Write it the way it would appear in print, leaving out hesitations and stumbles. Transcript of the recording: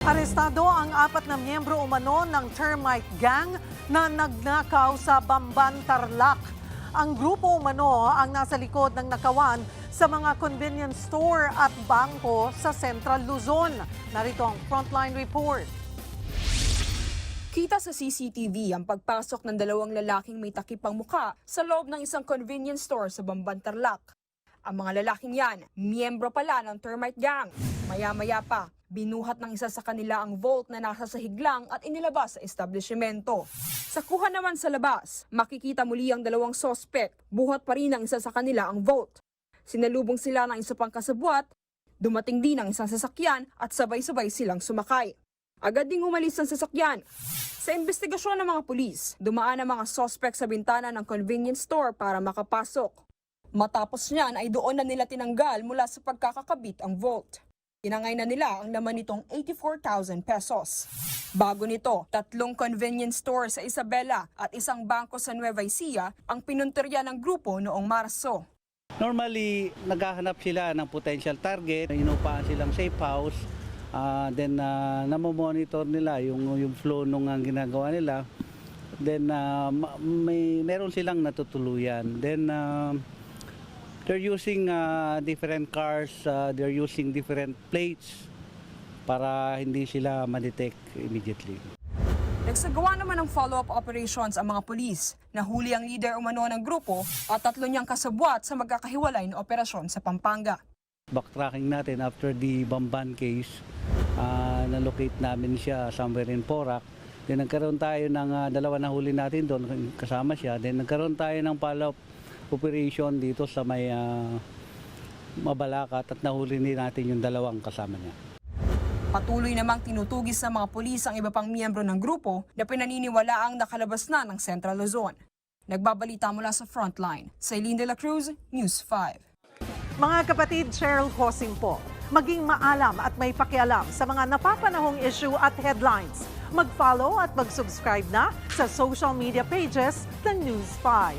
Arestado ang 4 na miyembro umano ng termite gang na nagnakaw sa Bamban, Tarlac. Ang grupo umano ang nasa likod ng nakawan sa mga convenience store at bangko sa Central Luzon. Narito ang frontline report. Kita sa CCTV ang pagpasok ng 2 lalaking may takip ang muka sa loob ng isang convenience store sa Bamban, Tarlac. Ang mga lalaking yan, miyembro pala ng termite gang. Maya-maya pa, binuhat ng isa sa kanila ang vault na nasa sahig lang at inilabas sa establishmento. Sa kuha naman sa labas, makikita muli ang 2 sospek. Buhat pa rin ang isa sa kanila ang vault. Sinalubong sila ng isa pang kasabwat, dumating din ang isang sasakyan at sabay-sabay silang sumakay. Agad ding umalis ang sasakyan. Sa investigasyon ng mga pulis, dumaan ang mga sospek sa bintana ng convenience store para makapasok. Matapos niyan ay doon na nila tinanggal mula sa pagkakakabit ang vault. Tinangay na nila ang laman nitong 84,000 pesos. Bago nito, 3 convenience store sa Isabela at isang bangko sa Nueva Ecija ang pinuntirya ng grupo noong Marso. Normally, naghahanap sila ng potential target, inupahan silang safe house, then namomonitor nila yung flow nung ginagawa nila. Then meron silang natutuluyan. Then they're using different cars, they're using different plates para hindi sila ma-detect immediately. Nagsagawa naman ng follow-up operations ang mga pulis. Nahuli ang leader umano ng grupo at 3 niyang kasabwat sa magkakahiwalay na operasyon sa Pampanga. Backtracking natin after the Bamban case, na-locate namin siya somewhere in Porac. Then nagkaroon tayo ng 2 na huli natin doon, kasama siya. Then nagkaroon tayo ng follow-up operation dito sa may Mabalacat at nahuli din natin yung 2 kasama niya. Patuloy namang tinutugis ng mga pulis ang iba pang miyembro ng grupo na pinaniniwalaang nakalabas na ng Central Luzon. Nagbabalita mula sa Frontline, Celine De La Cruz, News 5. Mga kapatid, Cheryl Hosing po. Maging maalam at may pakialam sa mga napapanahong issue at headlines. Mag-follow at mag-subscribe na sa social media pages ng News 5.